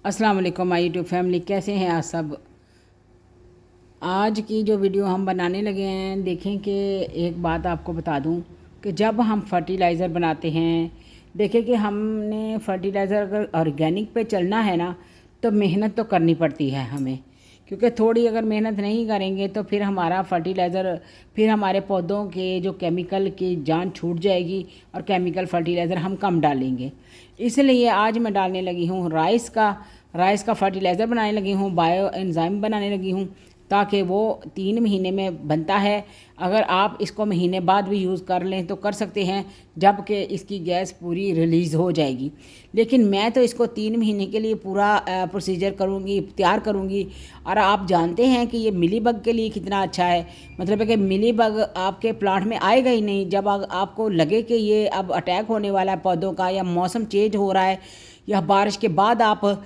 अस्सलाम वालेकुम my YouTube family, कैसे हैं आप सब। आज की जो वीडियो हम बनाने लगे हैं, देखें कि एक बात आपको बता दूं कि जब हम फर्टिलाइज़र बनाते हैं, देखें कि हमने फर्टिलाइज़र अगर ऑर्गेनिक पे चलना है ना, तो मेहनत तो करनी पड़ती है हमें, क्योंकि थोड़ी अगर मेहनत नहीं करेंगे तो फिर हमारा फर्टिलाइज़र, फिर हमारे पौधों के जो केमिकल की जान छूट जाएगी और केमिकल फर्टिलाइज़र हम कम डालेंगे। इसलिए आज मैं डालने लगी हूँ राइस का फर्टिलाइज़र बनाने लगी हूँ, बायो एंजाइम बनाने लगी हूँ, ताकि वो 3 महीने में बनता है। अगर आप इसको महीने बाद भी यूज़ कर लें तो कर सकते हैं, जबकि इसकी गैस पूरी रिलीज़ हो जाएगी। लेकिन मैं तो इसको 3 महीने के लिए पूरा प्रोसीजर करूँगी, तैयार करूँगी। और आप जानते हैं कि ये मिलीबग के लिए कितना अच्छा है। मतलब है कि मिलीबग आपके प्लांट में आएगा ही नहीं। जब आपको लगे कि ये अब अटैक होने वाला है पौधों का, या मौसम चेंज हो रहा है, या बारिश के बाद आप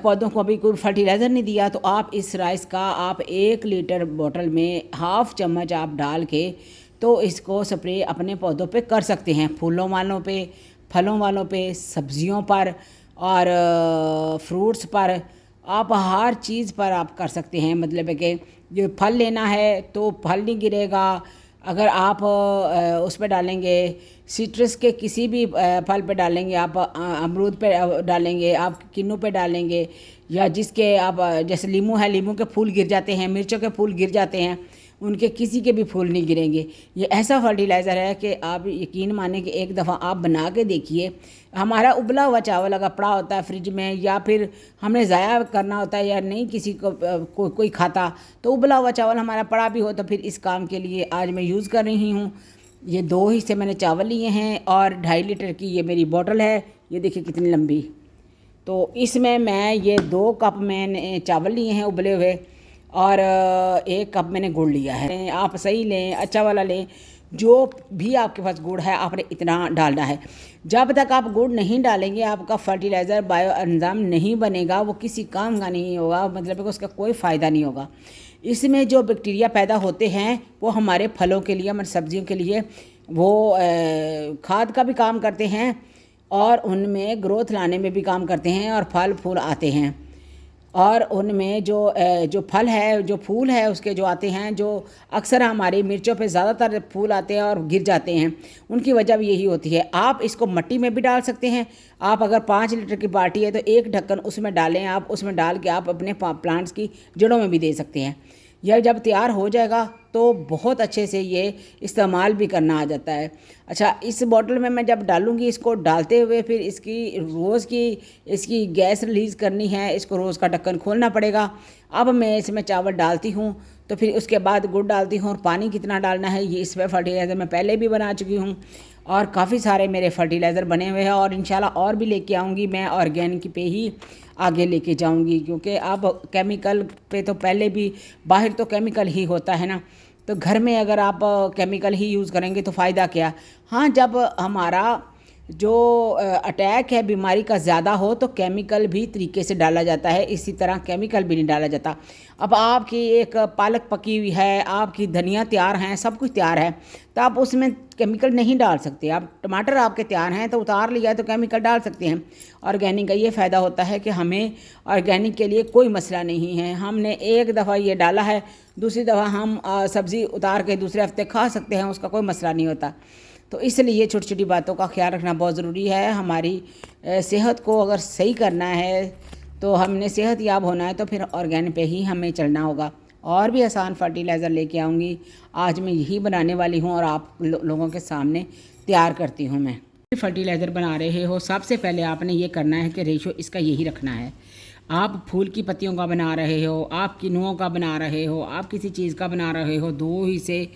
पौधों को अभी कोई फर्टिलाइज़र नहीं दिया, तो आप इस राइस का आप 1 लीटर बोतल में हाफ़ चम्मच आप डाल के तो इसको स्प्रे अपने पौधों पे कर सकते हैं। फूलों वालों पे, फलों वालों पे, सब्जियों पर और फ्रूट्स पर, आप हर चीज़ पर आप कर सकते हैं। मतलब है कि जो फल लेना है तो फल नहीं गिरेगा। अगर आप उस पर डालेंगे, सिट्रस के किसी भी फल पे डालेंगे, आप अमरूद पे डालेंगे, आप किन्नू पे डालेंगे, या जिसके आप जैसे लीमू है, लीमू के फूल गिर जाते हैं, मिर्चों के फूल गिर जाते हैं, उनके किसी के भी फूल नहीं गिरेंगे। ये ऐसा फर्टिलाइज़र है कि आप यकीन माने कि एक दफ़ा आप बना के देखिए। हमारा उबला हुआ चावल अगर पड़ा होता है फ्रिज में, या फिर हमने ज़ाया करना होता है, या नहीं किसी को कोई खाता, तो उबला हुआ चावल हमारा पड़ा भी हो तो फिर इस काम के लिए आज मैं यूज़ कर रही हूँ। ये 2 हिस्से मैंने चावल लिए हैं और 2.5 लीटर की ये मेरी बोतल है। ये देखिए कितनी लंबी। तो इसमें मैं ये 2 कप मैंने चावल लिए हैं उबले हुए, और 1 कप मैंने गुड़ लिया है। आप सही लें, अच्छा वाला लें, जो भी आपके पास गुड़ है आपने इतना डालना है। जब तक आप गुड़ नहीं डालेंगे आपका फर्टिलाइज़र बायो एंजाइम नहीं बनेगा, वो किसी काम का नहीं होगा। मतलब है कि उसका कोई फ़ायदा नहीं होगा। इसमें जो बैक्टीरिया पैदा होते हैं वो हमारे फलों के लिए, हमारी सब्जियों के लिए वो खाद का भी काम करते हैं, और उनमें ग्रोथ लाने में भी काम करते हैं, और फल फूल आते हैं। और उनमें जो फल है, जो फूल है उसके जो आते हैं, जो अक्सर हमारी मिर्चों पे ज़्यादातर फूल आते हैं और गिर जाते हैं, उनकी वजह भी यही होती है। आप इसको मिट्टी में भी डाल सकते हैं। आप अगर 5 लीटर की बाल्टी है तो 1 ढक्कन उसमें डालें, आप उसमें डाल के आप अपने प्लांट्स की जड़ों में भी दे सकते हैं। यह जब तैयार हो जाएगा तो बहुत अच्छे से ये इस्तेमाल भी करना आ जाता है। अच्छा, इस बॉटल में मैं जब डालूँगी, इसको डालते हुए फिर इसकी गैस रिलीज़ करनी है, इसको रोज़ का ढक्कन खोलना पड़ेगा। अब मैं इसमें चावल डालती हूँ, तो फिर उसके बाद गुड़ डालती हूँ, और पानी कितना डालना है ये इसमें फर्टिलाइज़र मैं पहले भी बना चुकी हूँ, और काफ़ी सारे मेरे फर्टिलाइज़र बने हुए हैं, और इंशाल्लाह और भी लेके आऊँगी। मैं ऑर्गेनिक पे ही आगे लेके जाऊँगी, क्योंकि अब केमिकल पे तो पहले भी, बाहर तो केमिकल ही होता है ना, तो घर में अगर आप केमिकल ही यूज़ करेंगे तो फ़ायदा क्या। हाँ, जब हमारा जो अटैक है बीमारी का ज़्यादा हो तो केमिकल भी तरीके से डाला जाता है, इसी तरह केमिकल भी नहीं डाला जाता। अब आपकी एक पालक पकी हुई है, आपकी धनिया तैयार हैं, सब कुछ तैयार है, तो आप उसमें केमिकल नहीं डाल सकते। आप टमाटर आपके तैयार हैं तो उतार लिया तो केमिकल डाल सकते हैं। ऑर्गेनिक का ये फ़ायदा होता है कि हमें ऑर्गेनिक के लिए कोई मसला नहीं है। हमने एक दफ़ा ये डाला है, दूसरी दफ़ा हम सब्ज़ी उतार के दूसरे हफ्ते खा सकते हैं, उसका कोई मसला नहीं होता। तो इसलिए छोटी छोटी बातों का ख्याल रखना बहुत ज़रूरी है। हमारी सेहत को अगर सही करना है, तो हमने सेहत याब होना है, तो फिर ऑर्गेनिक पे ही हमें चलना होगा। और भी आसान फर्टिलाइज़र लेके आऊँगी। आज मैं यही बनाने वाली हूँ और आप लोगों के सामने तैयार करती हूँ। मैं फर्टिलाइज़र बना रहे हो, सबसे पहले आपने ये करना है कि रेशो इसका यही रखना है। आप फूल की पत्तियों का बना रहे हो, आप किनुओं का बना रहे हो, आप किसी चीज़ का बना रहे हो, 2 हिस्से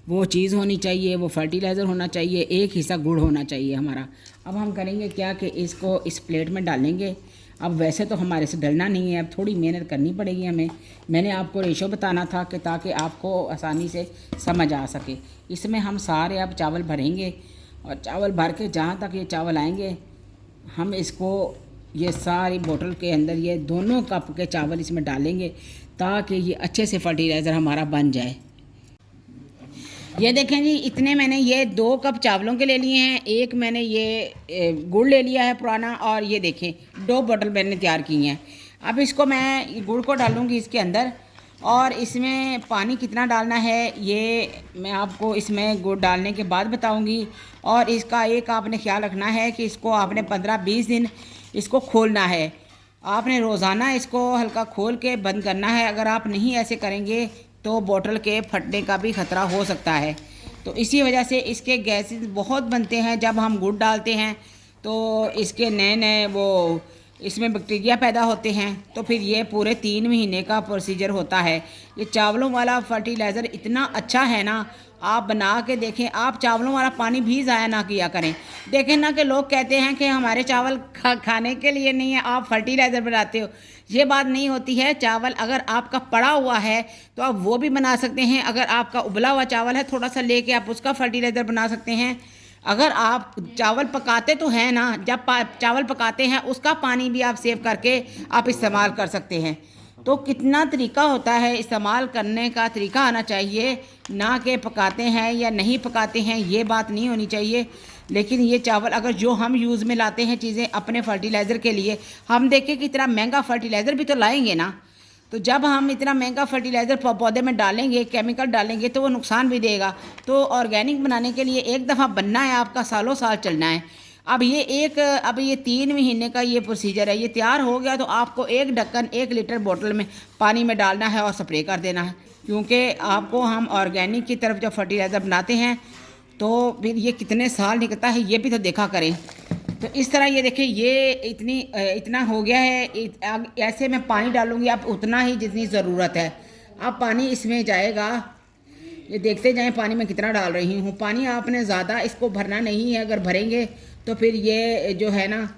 वो चीज़ होनी चाहिए, वो फर्टिलाइज़र होना चाहिए, 1 हिस्सा गुड़ होना चाहिए हमारा। अब हम करेंगे क्या कि इसको इस प्लेट में डालेंगे। अब वैसे तो हमारे से डलना नहीं है, अब थोड़ी मेहनत करनी पड़ेगी हमें। मैंने आपको रेशो बताना था कि ताकि आपको आसानी से समझ आ सके। इसमें हम सारे अब चावल भरेंगे, और चावल भर के जहाँ तक ये चावल आएंगे, हम इसको ये सारी बोतल के अंदर ये दोनों कप के चावल इसमें डालेंगे, ताकि ये अच्छे से फर्टिलाइज़र हमारा बन जाए। ये देखें जी, इतने मैंने ये 2 कप चावलों के ले लिए हैं, एक मैंने ये गुड़ ले लिया है पुराना, और ये देखें 2 बोतल मैंने तैयार की हैं। अब इसको मैं गुड़ को डालूँगी इसके अंदर, और इसमें पानी कितना डालना है ये मैं आपको इसमें गुड़ डालने के बाद बताऊंगी। और इसका एक आपने ख्याल रखना है कि इसको आपने 15-20 दिन इसको खोलना है। आपने रोज़ाना इसको हल्का खोल के बंद करना है। अगर आप नहीं ऐसे करेंगे तो बोतल के फटने का भी ख़तरा हो सकता है। तो इसी वजह से इसके गैसेस बहुत बनते हैं जब हम गुड़ डालते हैं, तो इसके नए नए वो इसमें बैक्टीरिया पैदा होते हैं। तो फिर ये पूरे 3 महीने का प्रोसीजर होता है। ये चावलों वाला फर्टिलाइज़र इतना अच्छा है ना, आप बना के देखें। आप चावलों वाला पानी भी ज़ाया ना किया करें। देखें ना कि लोग कहते हैं कि हमारे चावल खाने के लिए नहीं है, आप फर्टिलाइज़र बनाते हो। ये बात नहीं होती है। चावल अगर आपका पड़ा हुआ है तो आप वो भी बना सकते हैं। अगर आपका उबला हुआ चावल है, थोड़ा सा लेके आप उसका फर्टिलाइज़र बना सकते हैं। अगर आप चावल पकाते तो हैं ना, जब चावल पकाते हैं उसका पानी भी आप सेव करके आप इस्तेमाल कर सकते हैं। तो कितना तरीका होता है, इस्तेमाल करने का तरीका आना चाहिए, ना कि पकाते हैं या नहीं पकाते हैं, ये बात नहीं होनी चाहिए। लेकिन ये चावल अगर जो हम यूज़ में लाते हैं चीज़ें अपने फर्टिलाइज़र के लिए, हम देखें कि इतना महंगा फर्टिलाइज़र भी तो लाएंगे ना। तो जब हम इतना महंगा फर्टिलाइज़र पौधे में डालेंगे, केमिकल डालेंगे, तो वो नुकसान भी देगा। तो ऑर्गेनिक बनाने के लिए एक दफ़ा बनना है, आपका सालों साल चलना है। अब ये 3 महीने का ये प्रोसीजर है। ये तैयार हो गया तो आपको 1 ढक्कन 1 लीटर बोतल में पानी में डालना है और स्प्रे कर देना है। क्योंकि आपको हम ऑर्गेनिक की तरफ जब फर्टिलाइज़र बनाते हैं तो फिर ये कितने साल निकलता है ये भी तो देखा करें। तो इस तरह ये देखें, ये इतना हो गया है। ऐसे मैं पानी डालूँगी आप उतना ही जितनी ज़रूरत है। अब पानी इसमें जाएगा, ये देखते जाएं पानी मैं कितना डाल रही हूँ। पानी आपने ज़्यादा इसको भरना नहीं है। अगर भरेंगे तो फिर ये जो है ना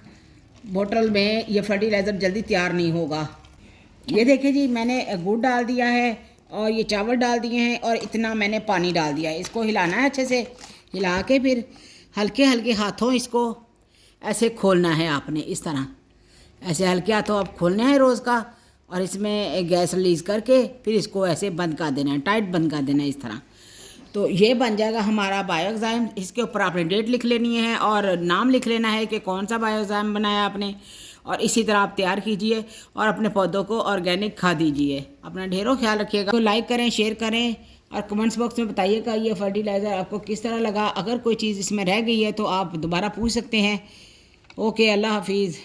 बोतल में ये फर्टिलाइज़र जल्दी तैयार नहीं होगा। ये देखिए जी, मैंने गुड़ डाल दिया है और ये चावल डाल दिए हैं और इतना मैंने पानी डाल दिया है। इसको हिलाना है, अच्छे से हिला के फिर हल्के हल्के हाथों इसको ऐसे खोलना है। आपने इस तरह ऐसे हल्के हाथों आप खोलना है रोज़ का, और इसमें गैस रिलीज़ करके फिर इसको ऐसे बंद कर देना है, टाइट बंद कर देना है इस तरह। तो ये बन जाएगा हमारा बायोएंजाइम। इसके ऊपर आपने डेट लिख लेनी है और नाम लिख लेना है कि कौन सा बायोएंजाइम बनाया आपने। और इसी तरह आप तैयार कीजिए और अपने पौधों को ऑर्गेनिक खाद दीजिए। अपना ढेरों ख्याल रखिएगा। तो लाइक करें, शेयर करें और कमेंट्स बॉक्स में बताइएगा ये फर्टिलाइज़र आपको किस तरह लगा। अगर कोई चीज़ इसमें रह गई है तो आप दोबारा पूछ सकते हैं। ओके, अल्लाह हाफिज़।